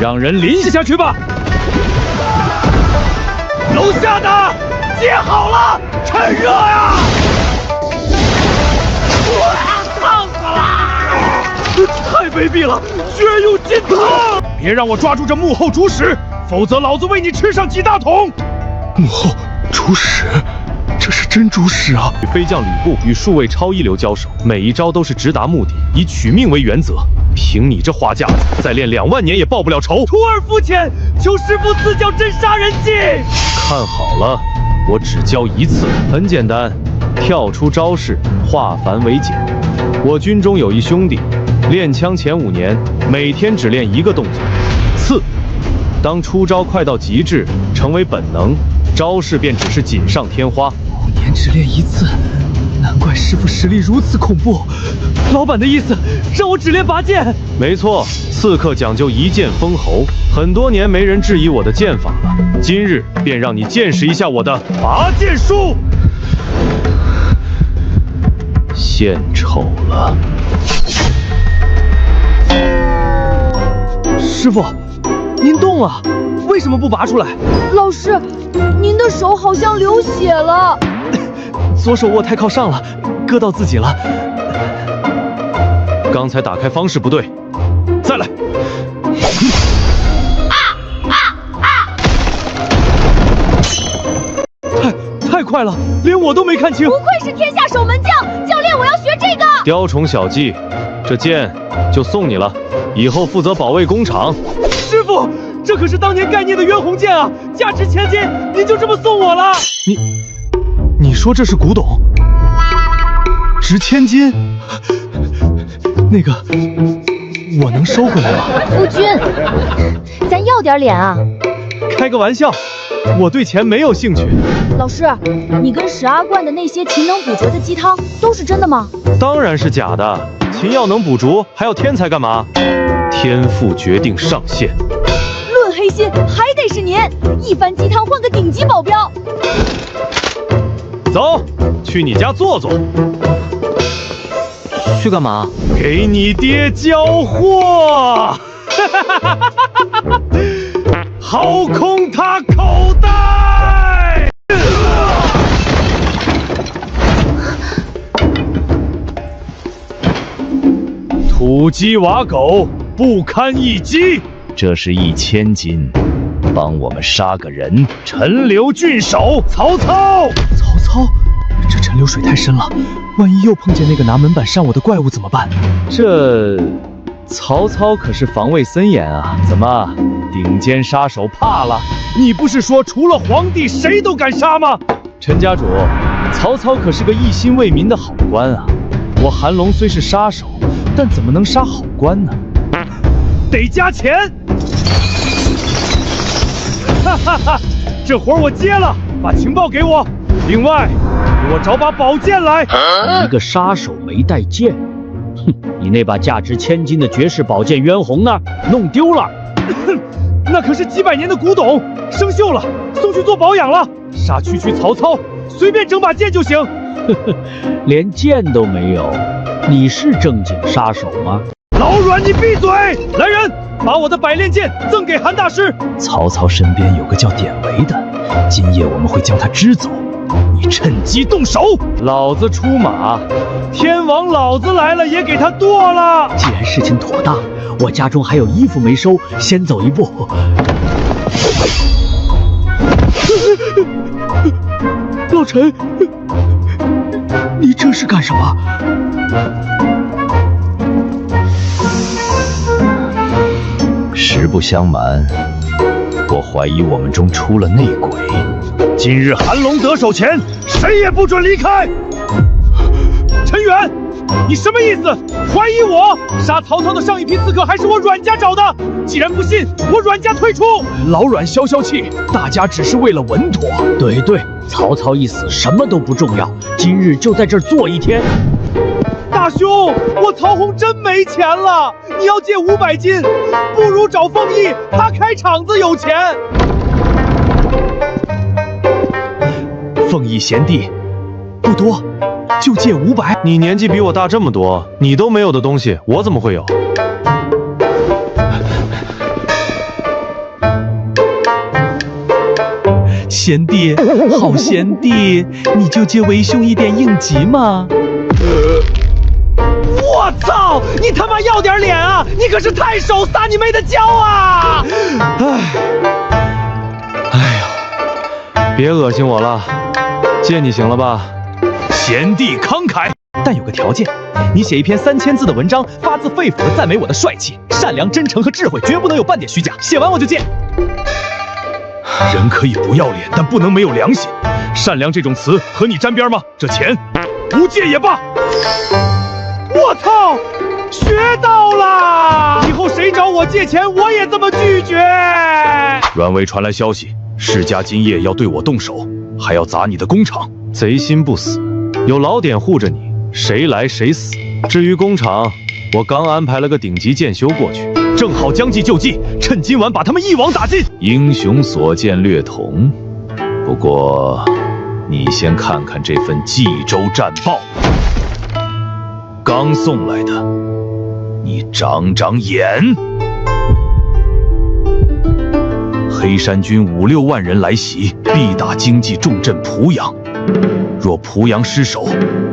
让人淋下去吧。楼下的接好了，趁热呀！烫死了！太卑鄙了，居然用金汤！别让我抓住这幕后主使，否则老子为你吃上几大桶！幕后主使，这是真主使啊！与飞将吕布与数位超一流交手，每一招都是直达目的，以取命为原则。凭你这花架子，再练2万年也报不了仇。徒儿肤浅，求师傅赐教真杀人技。看好了，我只教一次，很简单，跳出招式，化繁为简。我军中有一兄弟，练枪前5年，每天只练一个动作，刺。当出招快到极致，成为本能，招式便只是锦上添花。5年只练一次，难怪师傅实力如此恐怖。老板的意思让我只练拔剑？没错，刺客讲究一剑封喉，很多年没人质疑我的剑法了，今日便让你见识一下我的拔剑术。献丑了，师傅，您动了，为什么不拔出来？老师，您的手好像流血了。左手握太靠上了，割到自己了。刚才打开方式不对，再来。太快了，连我都没看清。不愧是天下守门将，教练，我要学这个。雕虫小技，这剑就送你了，以后负责保卫工厂。师傅，这可是当年盖聂的冤红剑啊，价值1000金，您就这么送我了？你说这是古董，值1000金？那个，我能收回来吗？夫君，咱要点脸啊！开个玩笑，我对钱没有兴趣。老师，你跟史阿冠的那些勤能补拙的鸡汤都是真的吗？当然是假的，秦药能补拙，还要天才干嘛？天赋决定上限。论黑心，还得是您，一番鸡汤换个顶级保镖。走，去你家坐坐。去干嘛？给你爹交货。掏空他口袋。土鸡瓦狗，不堪一击。这是1000金，帮我们杀个人。陈留郡守曹操。曹操，这陈留水太深了，万一又碰见那个拿门板扇我的怪物怎么办？这曹操可是防卫森严啊，怎么顶尖杀手怕了？你不是说除了皇帝谁都敢杀吗？陈家主，曹操可是个一心为民的好官啊。我韩龙虽是杀手，但怎么能杀好官呢？得加钱。哈哈哈，这活我接了，把情报给我。另外，给我找把宝剑来。一个杀手没带剑，哼！你那把价值1000金的绝世宝剑渊红呢？弄丢了。那可是几百年的古董，生锈了，送去做保养了。杀区区曹操，随便整把剑就行。呵呵，连剑都没有，你是正经杀手吗？老阮，你闭嘴！来人，把我的百炼剑赠给韩大师。曹操身边有个叫典韦的，今夜我们会将他支走，你趁机动手。老子出马，天王老子来了也给他剁了。既然事情妥当，我家中还有衣服没收，先走一步。老陈，你这是干什么？实不相瞒，我怀疑我们中出了内鬼。今日韩龙得手前，谁也不准离开。陈远，你什么意思？怀疑我？杀曹操的上一批刺客还是我阮家找的？既然不信，我阮家退出。老阮消消气，大家只是为了稳妥。对对，曹操一死，什么都不重要。今日就在这儿坐一天。大兄，我曹洪真没钱了，你要借500金，不如找凤义，他开厂子有钱。凤义贤弟，不多，就借500。你年纪比我大这么多，你都没有的东西，我怎么会有？贤弟，好贤弟，你就借为兄一点应急嘛。我操！你他妈要点脸啊！你可是太守撒你妹的娇啊！哎呀，别恶心我了，借你行了吧？贤弟慷慨，但有个条件，你写一篇3000字的文章，发自肺腑的赞美我的帅气、善良、真诚和智慧，绝不能有半点虚假。写完我就借。人可以不要脸，但不能没有良心。善良这种词和你沾边吗？这钱不借也罢。我操！学到了！以后谁找我借钱，我也这么拒绝。阮威传来消息，世家今夜要对我动手，还要砸你的工厂。贼心不死，有老典护着你，谁来谁死。至于工厂，我刚安排了个顶级剑修过去，正好将计就计，趁今晚把他们一网打尽。英雄所见略同，不过你先看看这份冀州战报，刚送来的，你长长眼。黑山军5、6万人来袭，必打经济重镇濮阳。若濮阳失守，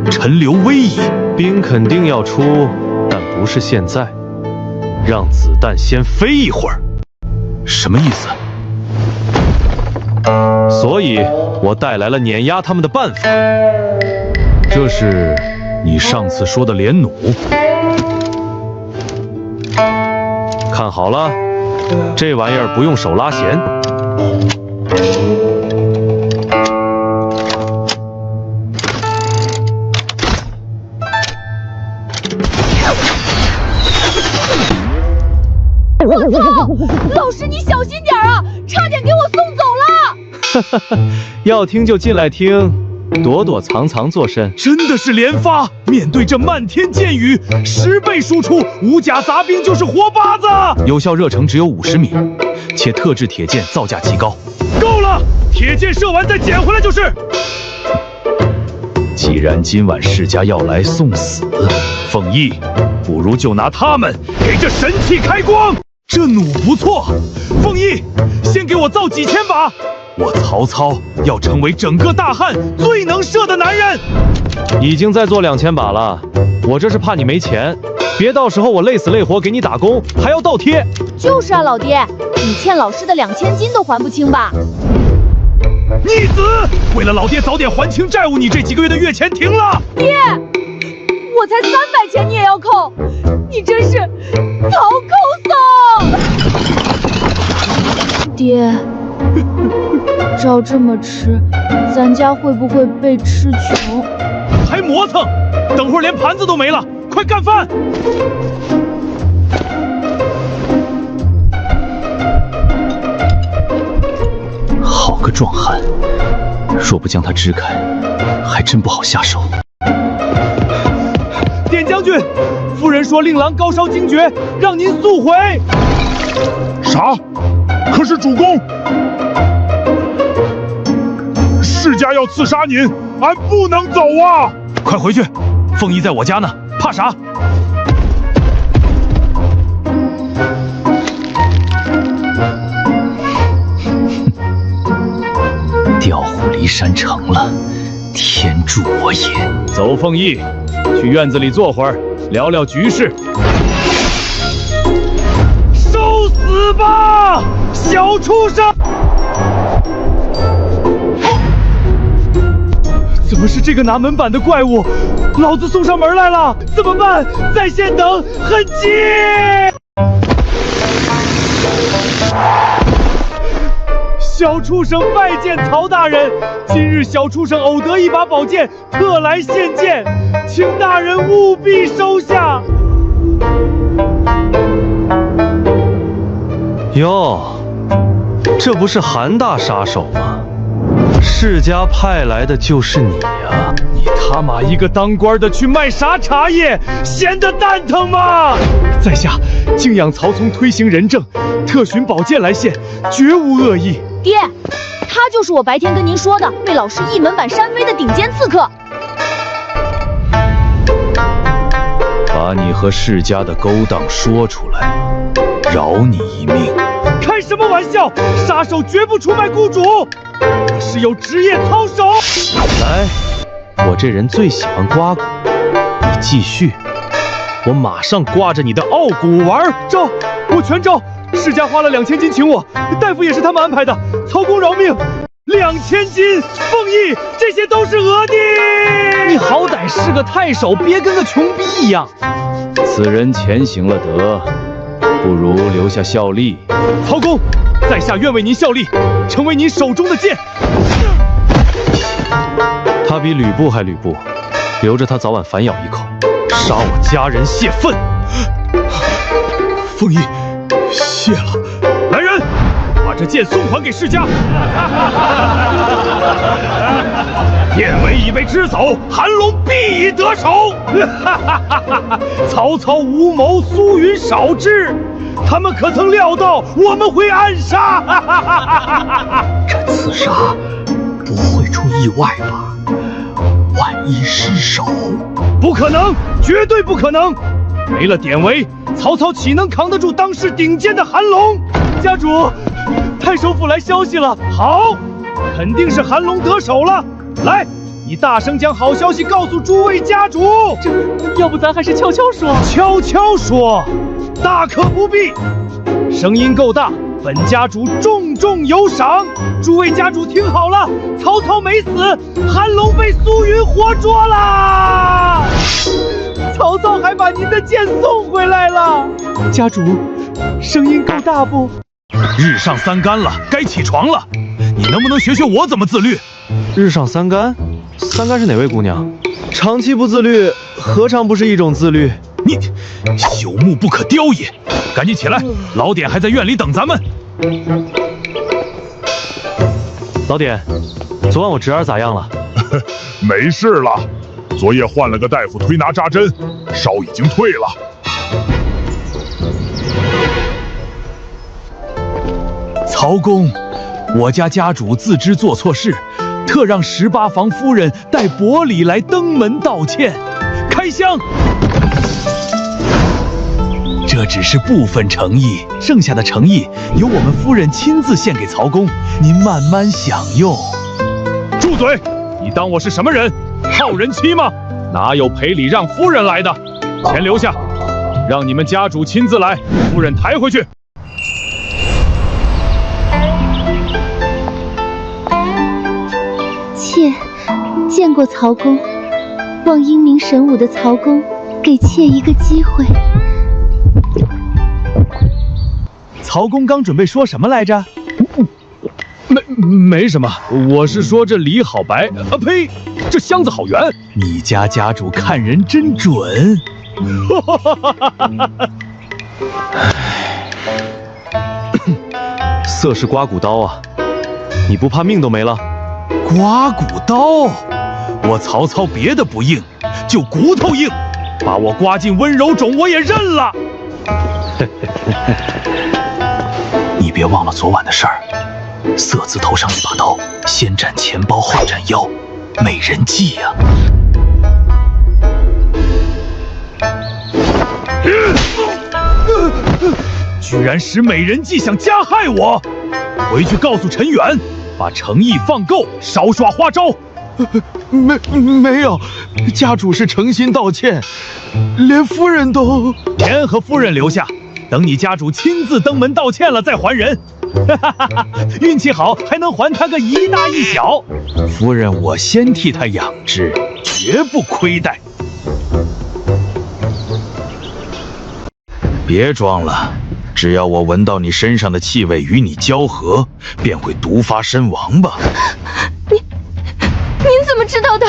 陈留危矣。兵肯定要出，但不是现在，让子弹先飞一会儿。什么意思？所以我带来了碾压他们的办法。这是你上次说的连弩。看好了，这玩意儿不用手拉弦。我操！老师你小心点啊，差点给我送走了。要听就进来听，躲躲藏藏做甚？真的是连发！面对这漫天箭雨，10倍输出，五甲杂兵就是活靶子。有效热程只有50米，且特制铁剑造价极高。够了，铁箭射完再捡回来就是。既然今晚世家要来送死，凤翼，不如就拿他们给这神器开光。这弩不错，凤翼，先给我造几千把。我曹操要成为整个大汉最能射的男人。已经在做2000把了，我这是怕你没钱，别到时候我累死累活给你打工，还要倒贴。就是啊，老爹，你欠老师的2000金都还不清吧？逆子！为了老爹早点还清债务，你这几个月的月钱停了。爹，我才300钱你也要扣，你真是曹抠搜！爹，照这么吃，咱家会不会被吃穷？还磨蹭，等会儿连盘子都没了，快干饭！好个壮汉，若不将他支开，还真不好下手。典将军，夫人说令郎高烧惊厥，让您速回。啥？可是主公，世家要刺杀您，俺不能走啊！快回去，凤仪在我家呢，怕啥？调虎离山成了，天助我也！走，凤仪，去院子里坐会儿，聊聊局势。受死吧，小畜生！怎么是这个拿门板的怪物？老子送上门来了，怎么办？在线等，很急！小畜生拜见曹大人，今日小畜生偶得一把宝剑，特来献剑，请大人务必收下。哟，这不是韩大杀手吗？世家派来的就是你呀！你他妈一个当官的去卖啥茶叶？闲得蛋疼吗？在下敬仰曹从推行仁政，特寻宝剑来献，绝无恶意。爹，他就是我白天跟您说的被老师一门板扇飞的顶尖刺客。把你和世家的勾当说出来，饶你一命。开什么玩笑！杀手绝不出卖雇主！我是有职业操守。来，我这人最喜欢刮骨，你继续，我马上刮着你的傲骨玩。招，我全招。世家花了2000金请我，大夫也是他们安排的。曹公饶命！2000金，凤义，这些都是讹的。你好歹是个太守，别跟个穷逼一样。此人前行了德，不如留下效力。曹公，在下愿为您效力，成为您手中的剑。他比吕布还吕布，留着他早晚反咬一口，杀我家人泄愤。凤义，谢了。来人，把这剑送还给世家。典韦已被支走，韩龙必已得手。曹操无谋，苏云少智，他们可曾料到我们会暗杀？这刺杀不会出意外吧？万一失手，不可能，绝对不可能！没了典韦，曹操岂能扛得住当世顶尖的韩龙？家主，太守府来消息了。好，肯定是韩龙得手了。来，你大声将好消息告诉诸位家主。要不咱还是悄悄说？悄悄说，大可不必。声音够大，本家主重重有赏。诸位家主听好了，曹操没死，韩龙被苏云活捉了。曹操还把您的剑送回来了。家主，声音够大不？日上三竿了，该起床了。你能不能学学我怎么自律？日上三竿，三竿是哪位姑娘？长期不自律，何尝不是一种自律？你朽木不可雕也，赶紧起来，老典还在院里等咱们。老典，昨晚我侄儿咋样了？没事了，昨夜换了个大夫推拿扎针，烧已经退了。曹公，我家家主自知做错事，特让18房夫人带薄礼来登门道歉。开箱！这只是部分诚意，剩下的诚意由我们夫人亲自献给曹公，您慢慢享用。住嘴！你当我是什么人？好人妻吗？哪有赔礼让夫人来的？钱留下，让你们家主亲自来，夫人抬回去。妾见过曹公，望英明神武的曹公给妾一个机会。曹公刚准备说什么来着？没什么，我是说这礼好白。呸，这箱子好圆。你家家主看人真准。色是刮骨刀啊，你不怕命都没了？刮骨刀，我曹操别的不硬，就骨头硬，把我刮进温柔冢我也认了。你别忘了昨晚的事儿。色字头上一把刀，先斩钱包后斩腰，美人计呀！居然使美人计想加害我！回去告诉陈远，把诚意放够，少耍花招。没有，家主是诚心道歉，连夫人都……钱和夫人留下，等你家主亲自登门道歉了再还人。运气好还能还他个一大一小。夫人，我先替他养之，绝不亏待。别装了，只要我闻到你身上的气味与你交合，便会毒发身亡吧。您怎么知道的？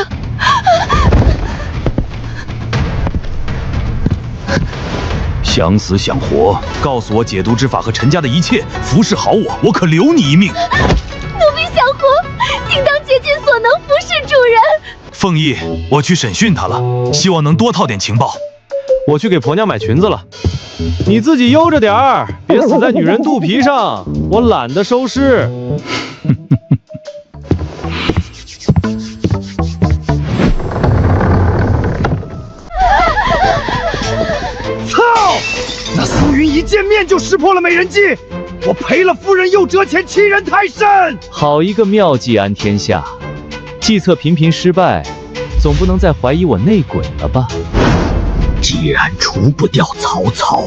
想死想活，告诉我解毒之法和陈家的一切，服侍好我，我可留你一命。奴婢想活，定当竭尽所能服侍主人。凤义，我去审讯他了，希望能多套点情报。我去给婆娘买裙子了，你自己悠着点儿，别死在女人肚皮上，我懒得收尸。操！那苏云一见面就识破了美人计，我赔了夫人又折钱，欺人太甚。好一个妙计安天下，计策频频失败，总不能再怀疑我内鬼了吧？既然除不掉曹操，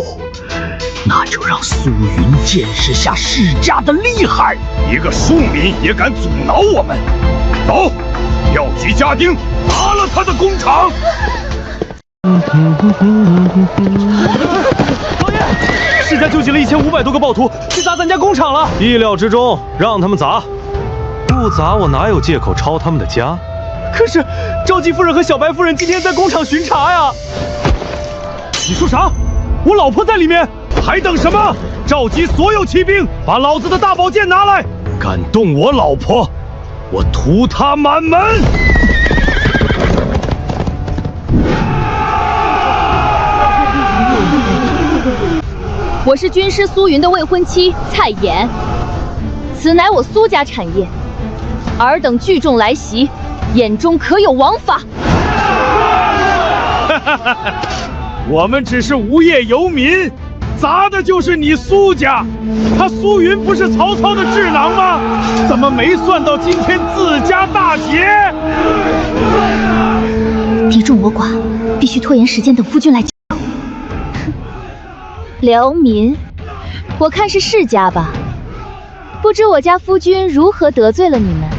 那就让苏云见识下世家的厉害。一个庶民也敢阻挠我们？走，调集家丁，砸了他的工厂！老爷，世家纠集了1500多个暴徒，去砸咱家工厂了。意料之中，让他们砸，不砸我哪有借口抄他们的家？可是赵姬夫人和小白夫人今天在工厂巡查呀。你说啥？我老婆在里面，还等什么？召集所有骑兵，把老子的大宝剑拿来！敢动我老婆，我屠他满门！我是军师苏云的未婚妻蔡琰，此乃我苏家产业。尔等聚众来袭，眼中可有王法？我们只是无业游民，砸的就是你苏家。他苏云不是曹操的智囊吗？怎么没算到今天自家大捷？敌众我寡，必须拖延时间，等夫君来救。辽民，我看是世家吧。不知我家夫君如何得罪了你们？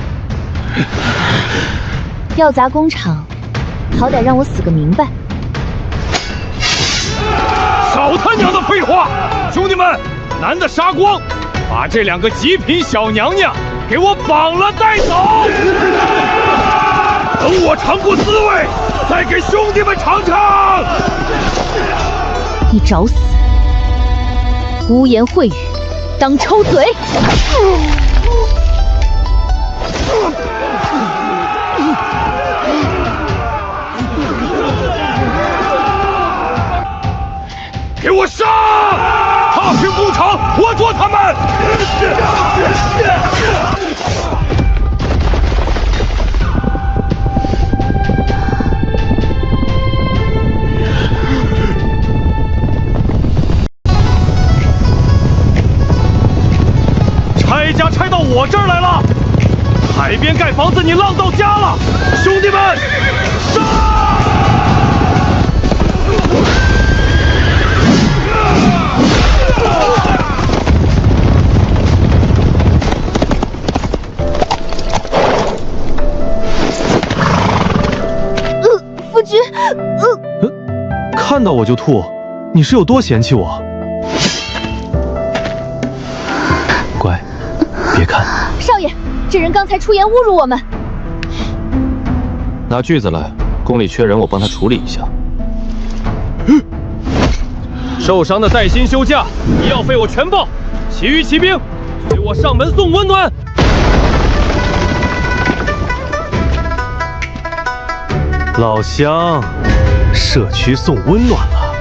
要砸工厂，好歹让我死个明白。少他娘的废话！兄弟们，男的杀光，把这2个极品小娘娘给我绑了带走。等我尝过滋味，再给兄弟们尝尝。你找死！污言秽语，当抽嘴！给我杀！踏平工厂，活捉他们！拆家拆到我这儿来了，海边盖房子你浪到家了，兄弟们，杀！夫君，看到我就吐，你是有多嫌弃我？乖，别看。少爷，这人刚才出言侮辱我们。拿锯子来，宫里缺人，我帮他处理一下。受伤的带薪休假，医药费我全报。其余骑兵，随我上门送温暖。老乡，社区送温暖了。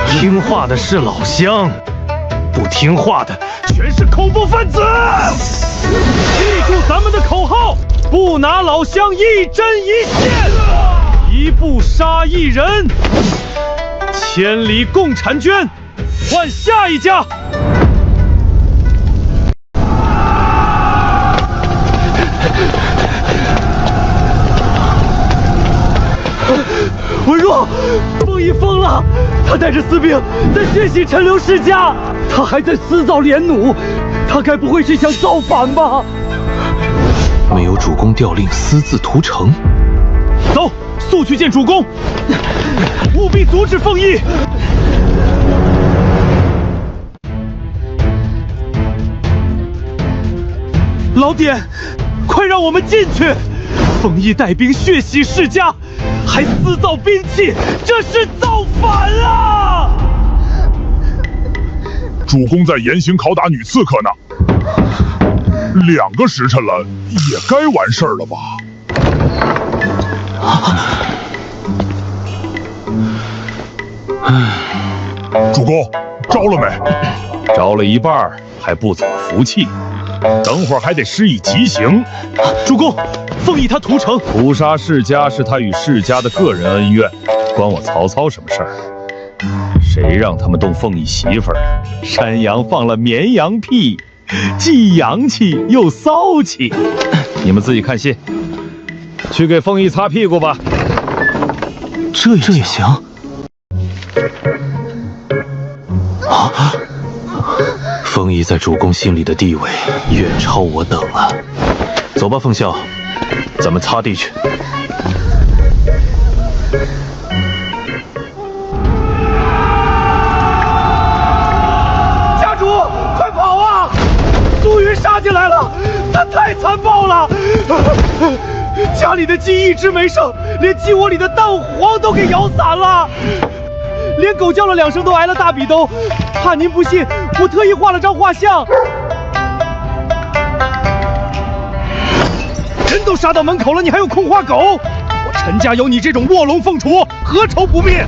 听话的是老乡，不听话的全是恐怖分子。记住咱们的口号：不拿老乡一针一线，一步杀一人。千里共婵娟，换下一家。文若，凤仪疯了，他带着私兵在血洗陈留世家，他还在私造连弩，他该不会是想造反吧？没有主公调令私自屠城，走，速去见主公，务必阻止凤仪。老典，快让我们进去！凤仪带兵血洗世家，还私造兵器，这是造反啊！主公在严刑拷打女刺客呢，2个时辰了，也该完事儿了吧？主公，招了没？招了一半，还不怎么服气。等会儿还得施以极刑。主公，凤仪他屠城，屠杀世家是他与世家的个人恩怨，关我曹操什么事儿？谁让他们动凤仪媳妇儿了？山羊放了绵羊屁，既洋气又骚气。你们自己看信，去给凤仪擦屁股吧。这也行。啊！凤仪在主公心里的地位远超我等了。走吧，凤啸，咱们擦地去。家主，快跑啊！苏云杀进来了，他太残暴了。家里的鸡一只没剩，连鸡窝里的蛋黄都给咬散了，连狗叫了2声都挨了大笔兜。怕您不信，我特意画了张画像。人都杀到门口了，你还有空画狗？我陈家有你这种卧龙凤雏，何愁不灭？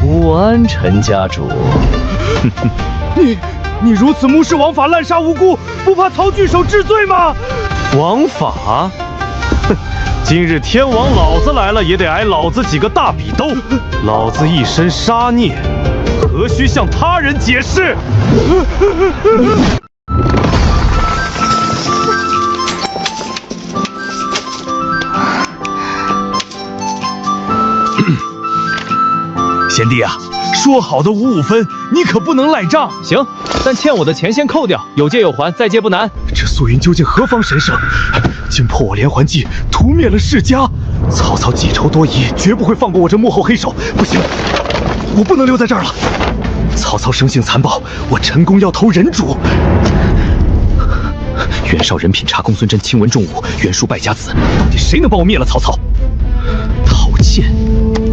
午安，陈家主。你如此目视王法，滥杀无辜，不怕曹郡守治罪吗？王法？哼！今日天王老子来了，也得挨老子几个大笔兜。老子一身杀孽，何须向他人解释？贤弟啊，说好的55分，你可不能赖账。行，但欠我的钱先扣掉，有借有还，再借不难。这素云究竟何方神圣？竟破我连环计，屠灭了世家。曹操记仇多疑，绝不会放过我这幕后黑手。不行，我不能留在这儿了。曹操生性残暴，我陈宫要投人主。袁绍人品差，公孙贞轻文重武，袁术败家子，到底谁能帮我灭了曹操？陶谦，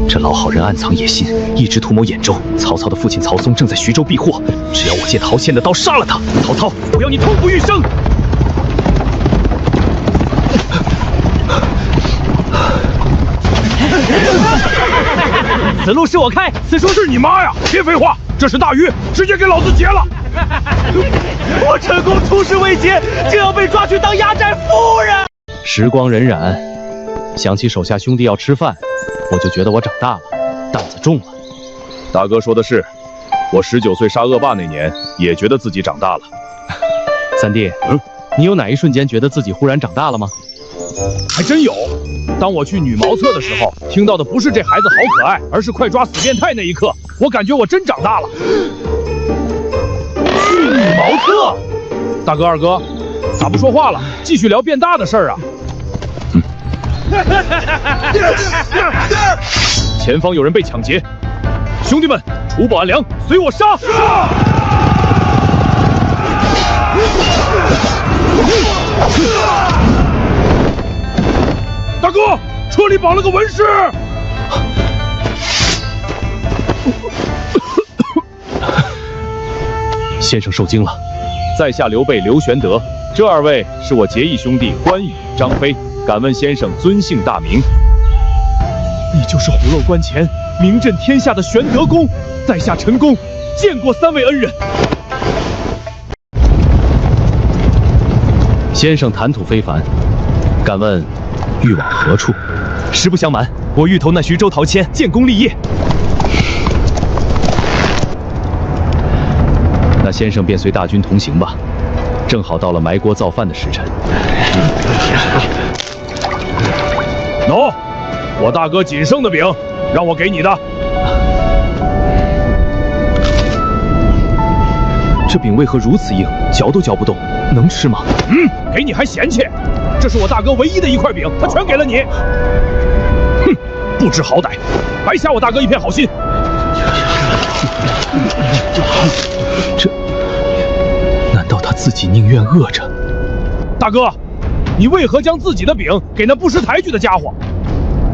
这老好人暗藏野心，一直图谋兖州。曹操的父亲曹嵩正在徐州避祸，只要我借陶谦的刀杀了他，曹操，我要你痛不欲生！此路是我开，此说是你妈呀！别废话，这是大鱼，直接给老子劫了！我陈宫出师未捷，就要被抓去当压寨夫人。时光荏苒，想起手下兄弟要吃饭，我就觉得我长大了，担子重了。大哥说的是，我19岁杀恶霸那年，也觉得自己长大了。三弟，你有哪一瞬间觉得自己忽然长大了吗？还真有。当我去女茅厕的时候，听到的不是这孩子好可爱，而是快抓死变态那一刻，我感觉我真长大了。去女茅厕？大哥二哥，咋不说话了？继续聊变大的事儿啊！前方有人被抢劫，兄弟们，除暴安良，随我杀！大哥，车里绑了个文士。先生受惊了。在下刘备刘玄德，这2位是我结义兄弟关羽、张飞。敢问先生尊姓大名？你就是虎漏关前，名震天下的玄德公。在下陈宫见过3位恩人。先生谈吐非凡，敢问欲往何处？实不相瞒，我欲投那徐州陶谦，建功立业。那先生便随大军同行吧，正好到了埋锅造饭的时辰。喏，我大哥仅剩的饼，让我给你的。这饼为何如此硬，嚼都嚼不动，能吃吗？给你还嫌弃？这是我大哥唯一的一块饼，他全给了你。哼，不知好歹，白瞎我大哥一片好心。难道他自己宁愿饿着？大哥，你为何将自己的饼给那不识抬举的家伙？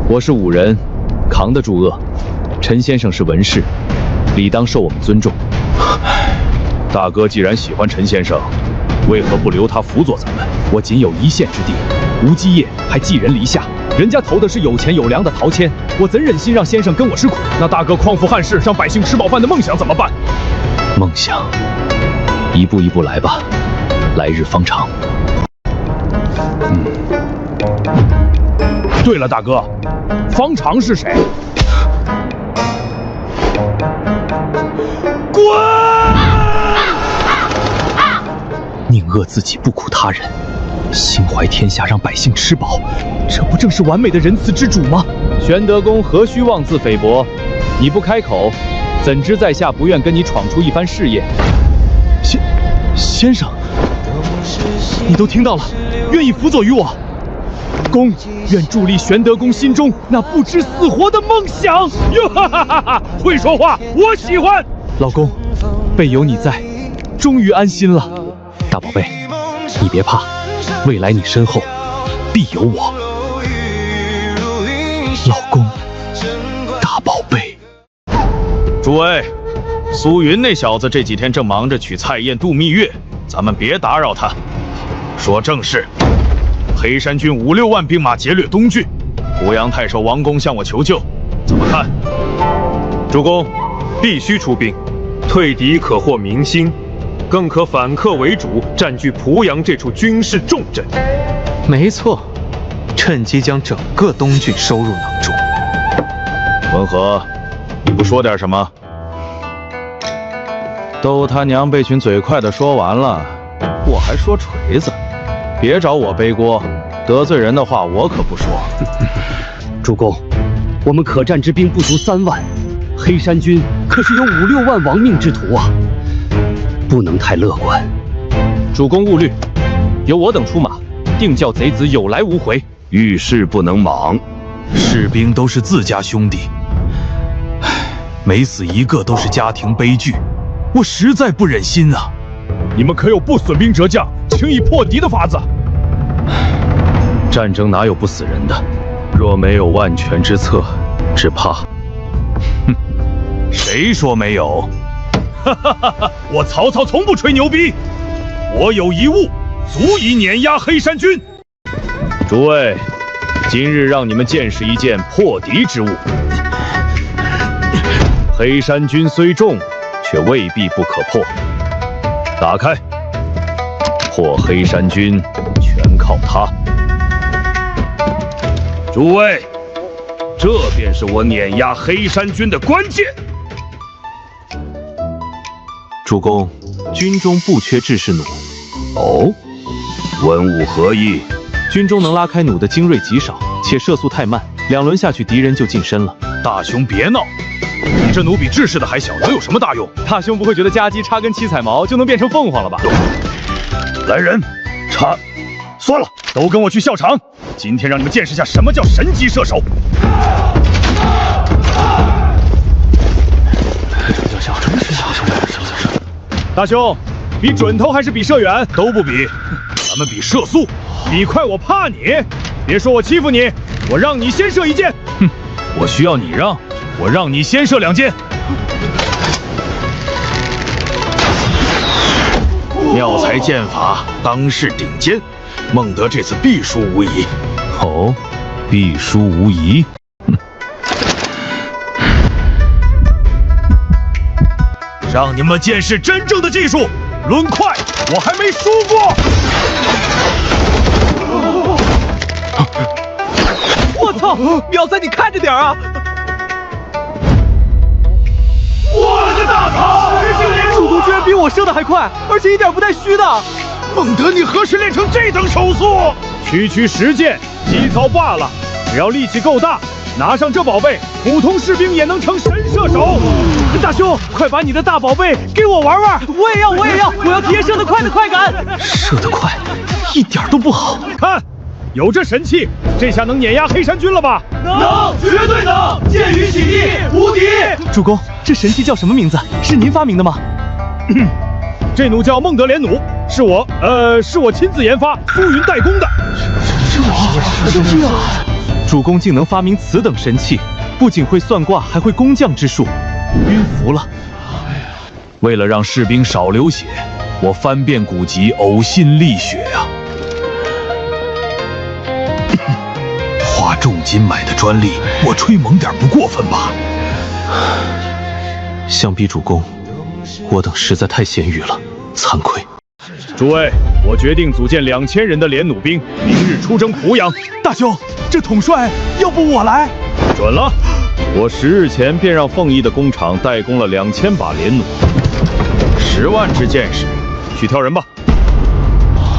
我是武人，扛得住饿。陈先生是文士，理当受我们尊重。大哥既然喜欢陈先生，为何不留他辅佐咱们？我仅有1县之地，无基业，还寄人篱下。人家投的是有钱有粮的陶谦，我怎忍心让先生跟我吃苦？那大哥匡扶汉室，让百姓吃饱饭的梦想怎么办？梦想，一步一步来吧，来日方长。对了，大哥，方长是谁？滚！宁饿自己不苦他人，心怀天下让百姓吃饱，这不正是完美的仁慈之主吗？玄德公何须妄自菲薄？你不开口，怎知在下不愿跟你闯出一番事业？先生，你都听到了，愿意辅佐于我。公愿助力玄德公心中那不知死活的梦想。哟哈哈哈哈！会说话，我喜欢。老公，备有你在，终于安心了。大宝贝，你别怕，未来你身后必有我。老公，大宝贝。诸位，苏云那小子这几天正忙着娶蔡燕度蜜月，咱们别打扰他。说正事，黑山军5、6万兵马劫掠东郡，濮阳太守王公向我求救，怎么看？主公，必须出兵，退敌可获民心，更可反客为主，占据濮阳这处军事重镇。没错，趁机将整个东郡收入囊中。文和，你不说点什么？都他娘被群嘴快的说完了，我还说锤子，别找我背锅，得罪人的话我可不说。主公，我们可战之兵不足3万，黑山军可是有5、6万亡命之徒啊，不能太乐观。主公勿虑，由我等出马，定叫贼子有来无回。遇事不能莽，士兵都是自家兄弟，每死一个都是家庭悲剧，我实在不忍心啊！你们可有不损兵折将、轻易破敌的法子？战争哪有不死人的？若没有万全之策，只怕……哼，谁说没有？哈哈哈哈！我曹操从不吹牛逼，我有一物足以碾压黑山军。诸位，今日让你们见识一件破敌之物。黑山军虽重，却未必不可破。打开，破黑山军全靠他。诸位，这便是我碾压黑山军的关键。主公，军中不缺制式弩。哦，文武何意？军中能拉开弩的精锐极少，且射速太慢，2轮下去敌人就近身了。大兄别闹，你这弩比制式的还小，能有什么大用？大兄不会觉得家鸡插根七彩毛就能变成凤凰了吧？来人，算了，都跟我去校场，今天让你们见识下什么叫神级射手。大兄，比准头还是比射远？都不比，咱们比射速，比快我怕你。别说我欺负你，我让你先射1箭。哼，我需要你让，我让你先射2箭。妙才剑法，当世顶尖，孟德这次必输无疑。哦，必输无疑。让你们见识真正的技术，抡快，我还没输过。我操，苗三你看着点啊！我了个大操！主公居然比我射的还快，而且一点不带虚的。孟德，你何时练成这等手速？区区10箭，基操罢了。只要力气够大，拿上这宝贝，普通士兵也能成神射手。大兄，快把你的大宝贝给我玩玩！我也要，我要体验射得快的快感。射得快，一点都不好。看，有这神器，这下能碾压黑山军了吧？能，绝对能！剑雨起地，无敌！主公，这神器叫什么名字？是您发明的吗？这弩叫孟德连弩，是我亲自研发，苏云代工的。主公竟能发明此等神器，不仅会算卦，还会工匠之术，晕服了。为了让士兵少流血，我翻遍古籍，呕心沥血呀。花重金买的专利，我吹猛点不过分吧？相比主公，我等实在太咸鱼了，惭愧。诸位，我决定组建2000人的连弩兵，明日出征濮阳。大兄，这统帅要不我来？准了，我10日前便让凤仪的工厂代工了2000把连弩，10万支箭矢，去挑人吧。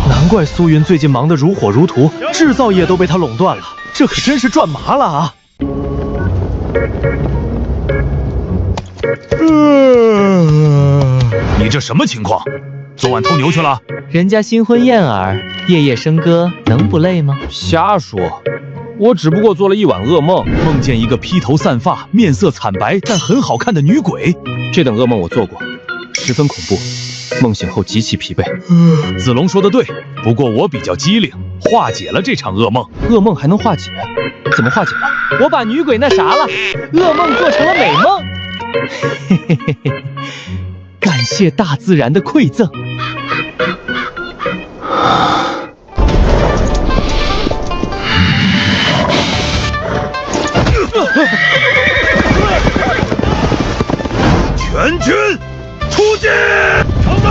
难怪苏云最近忙得如火如荼，制造业都被他垄断了，这可真是赚麻了啊！你这什么情况？昨晚偷牛去了？人家新婚燕尔，夜夜笙歌，能不累吗？瞎说，我只不过做了一晚噩梦，梦见一个披头散发、面色惨白但很好看的女鬼。这等噩梦我做过，十分恐怖，梦醒后极其疲惫。子龙说的对，不过我比较机灵，化解了这场噩梦。噩梦还能化解？怎么化解的？我把女鬼那啥了，噩梦做成了美梦。嘿嘿嘿嘿，感谢大自然的馈赠。全军出击！成功！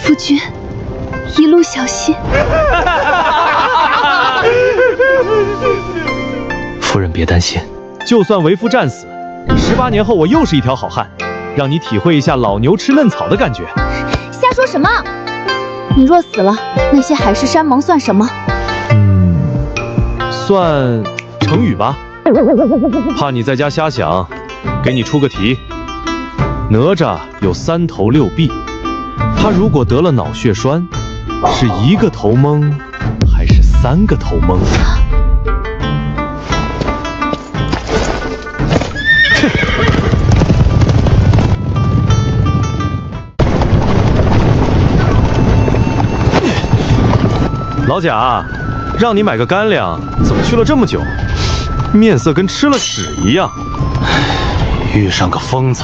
夫君，一路小心。夫人别担心，就算为夫战死，18年后我又是一条好汉，让你体会一下老牛吃嫩草的感觉。瞎说什么？你若死了，那些海誓山盟算什么？算成语吧。怕你在家瞎想，给你出个题：哪吒有3头6臂，他如果得了脑血栓，是1个头蒙还是3个头蒙？老贾，让你买个干粮，怎么去了这么久？面色跟吃了屎一样。遇上个疯子，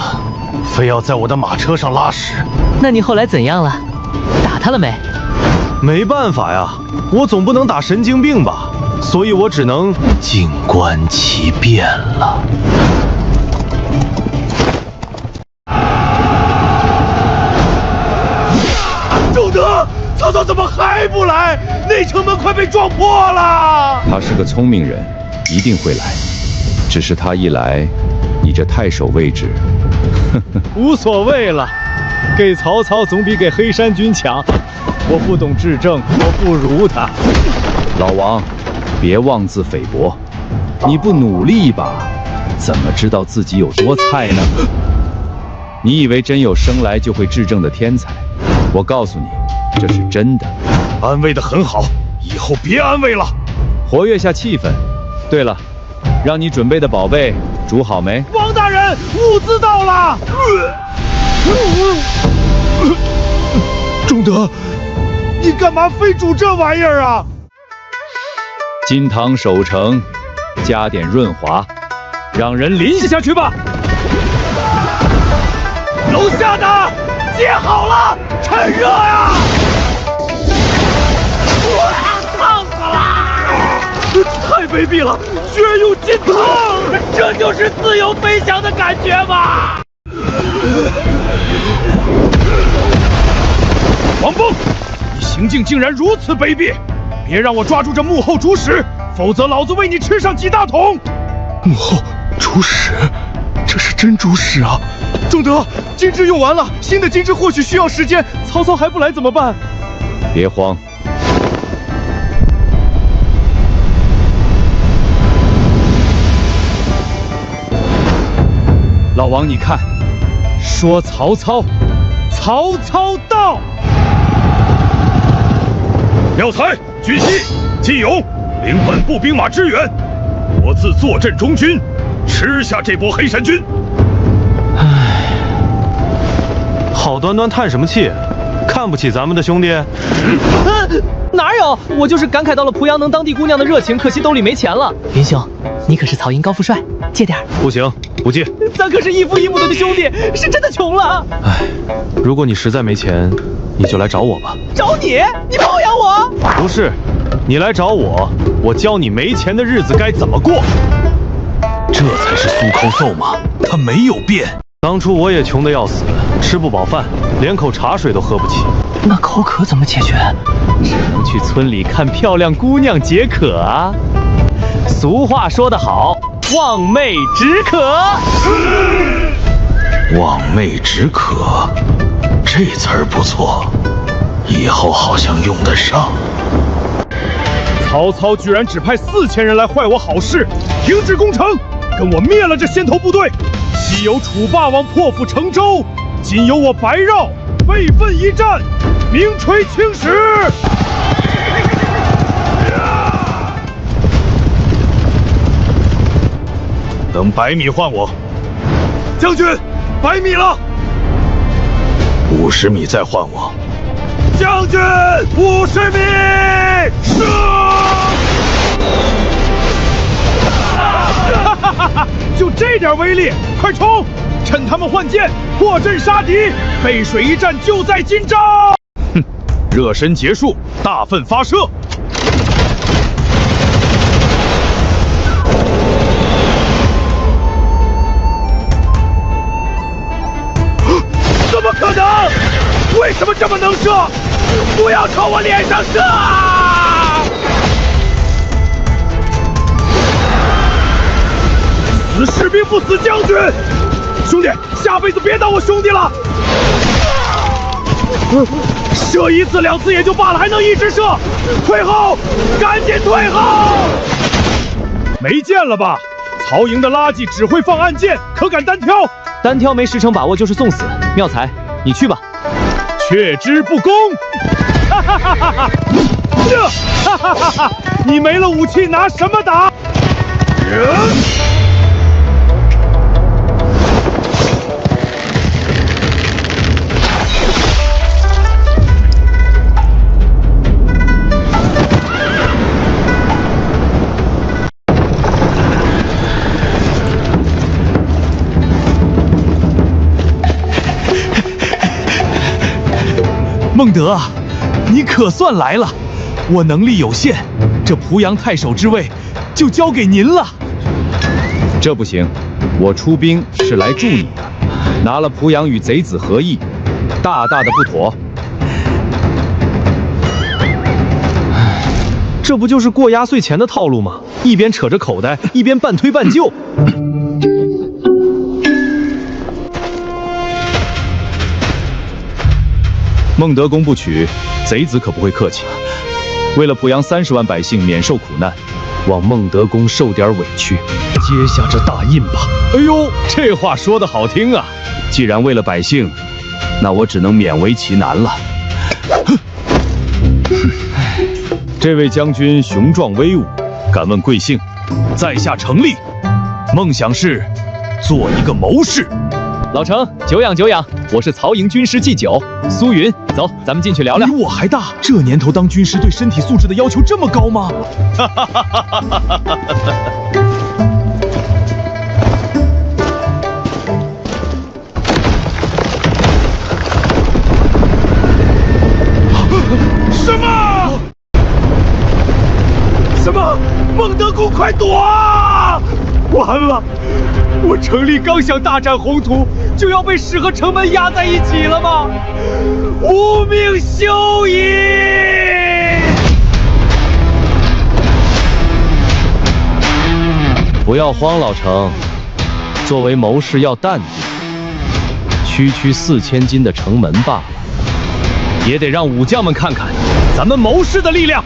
非要在我的马车上拉屎。那你后来怎样了？打他了没？没办法呀，我总不能打神经病吧，所以我只能静观其变了。仲德，曹操怎么还不来？内城门快被撞破了！他是个聪明人，一定会来。只是他一来，你这太守位置，无所谓了，给曹操总比给黑山军强。我不懂治政，我不如他。老王，别妄自菲薄，你不努力一把，怎么知道自己有多菜呢？你以为真有生来就会治政的天才？我告诉你，这是真的。安慰得很好，以后别安慰了，活跃下气氛。对了，让你准备的宝贝煮好没？王大人，物资到了。仲德，你干嘛非煮这玩意儿啊？金汤守城，加点润滑，让人淋下去吧。楼下的接好了，趁热呀！烫死了！太卑鄙了，血涌金汤，这就是自由飞翔的感觉吗？王崩，你行径竟然如此卑鄙！别让我抓住这幕后主使，否则老子为你吃上几大桶！幕后主使，这是真主使啊！仲德，金枝用完了，新的金枝或许需要时间，曹操还不来怎么办？别慌。老王，你看，说曹操，曹操到。廖才、军西、季勇领本部兵马支援，我自坐镇中军，吃下这波黑山军。唉，好端端叹什么气？看不起咱们的兄弟？哪有？我就是感慨到了濮阳能当地姑娘的热情，可惜兜里没钱了。云兄，你可是曹营高富帅，借点儿。不行，不借。咱可是异父异母的兄弟，是真的穷了。唉，如果你实在没钱，你就来找我吧。找你？你包养我？不是，你来找我，我教你没钱的日子该怎么过。这才是苏抠搜吗？他没有变。当初我也穷得要死，吃不饱饭，连口茶水都喝不起。那口渴怎么解决？只能去村里看漂亮姑娘解渴啊。俗话说得好，望妹止渴。望妹止渴，这词儿不错，以后好像用得上。曹操居然只派4000人来坏我好事，停止攻城，跟我灭了这先头部队。昔有楚霸王破釜沉舟，今有我白绕备奋一战，名垂青史。等100米换我。将军，100米了。50米再换我。将军，50米，射！哈哈哈哈！就这点威力，快冲！趁他们换箭，破阵杀敌，背水一战就在今朝！哼，热身结束，大奋发射！怎么可能？为什么这么能射？不要朝我脸上射啊！死士兵不死将军！兄弟，下辈子别当我兄弟了！射1次2次也就罢了，还能一直射！退后，赶紧退后！没箭了吧？曹营的垃圾只会放暗箭，可敢单挑？单挑没10成把握就是送死。妙才，你去吧。却之不恭！哈哈哈哈哈！哈哈哈哈！你没了武器拿什么打？孟德啊，你可算来了！我能力有限，这濮阳太守之位就交给您了。这不行，我出兵是来助你的，拿了濮阳与贼子合议，大大的不妥。这不就是过压岁钱的套路吗？一边扯着口袋，一边半推半就。孟德公不取，贼子可不会客气。为了濮阳30万百姓免受苦难，望孟德公受点委屈，接下这大印吧。哎呦，这话说得好听啊！既然为了百姓，那我只能勉为其难了。这位将军雄壮威武，敢问贵姓？在下程立，梦想是做一个谋士。老程，久仰久仰，我是曹营军师祭酒苏云，走，咱们进去聊聊。比我还大，这年头当军师对身体素质的要求这么高吗？什么？孟德公快躲啊！完了！我程立刚想大展宏图，就要被屎和城门压在一起了吗？无命休矣！不要慌，老程，作为谋士要淡定，区4000斤的城门罢了，也得让武将们看看咱们谋士的力量。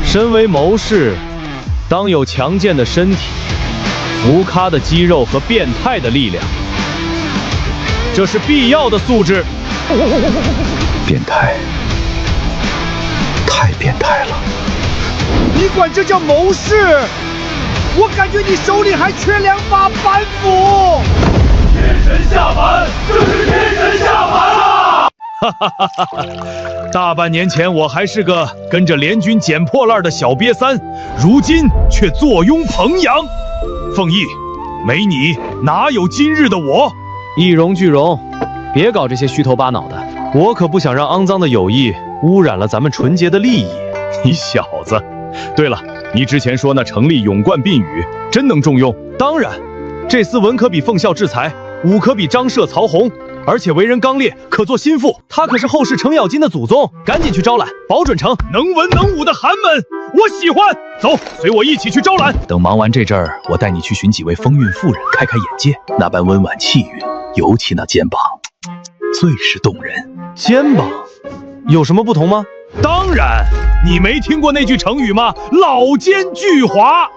身为谋士，当有强健的身体、浮咖的肌肉和变态的力量，这是必要的素质。变态，太变态了！你管这叫谋士？我感觉你手里还缺2把板斧。天神下凡，这是天神下凡啊！哈哈哈哈哈！大半年前我还是个跟着联军捡破烂的小瘪三，如今却坐拥彭阳。凤翼，没你哪有今日的我？一荣俱荣，别搞这些虚头巴脑的。我可不想让肮脏的友谊污染了咱们纯洁的利益。你小子！对了，你之前说那程立勇冠鬓羽，真能重用？当然，这厮文可比奉孝制才，武可比张涉曹洪，而且为人刚烈，可做心腹。他可是后世程咬金的祖宗，赶紧去招揽，保准成。能文能武的寒门，我喜欢。走，随我一起去招揽。等忙完这阵儿，我带你去寻几位风韵妇人，开开眼界。那般温婉气韵，尤其那肩膀，最是动人。肩膀有什么不同吗？当然，你没听过那句成语吗？老奸巨猾。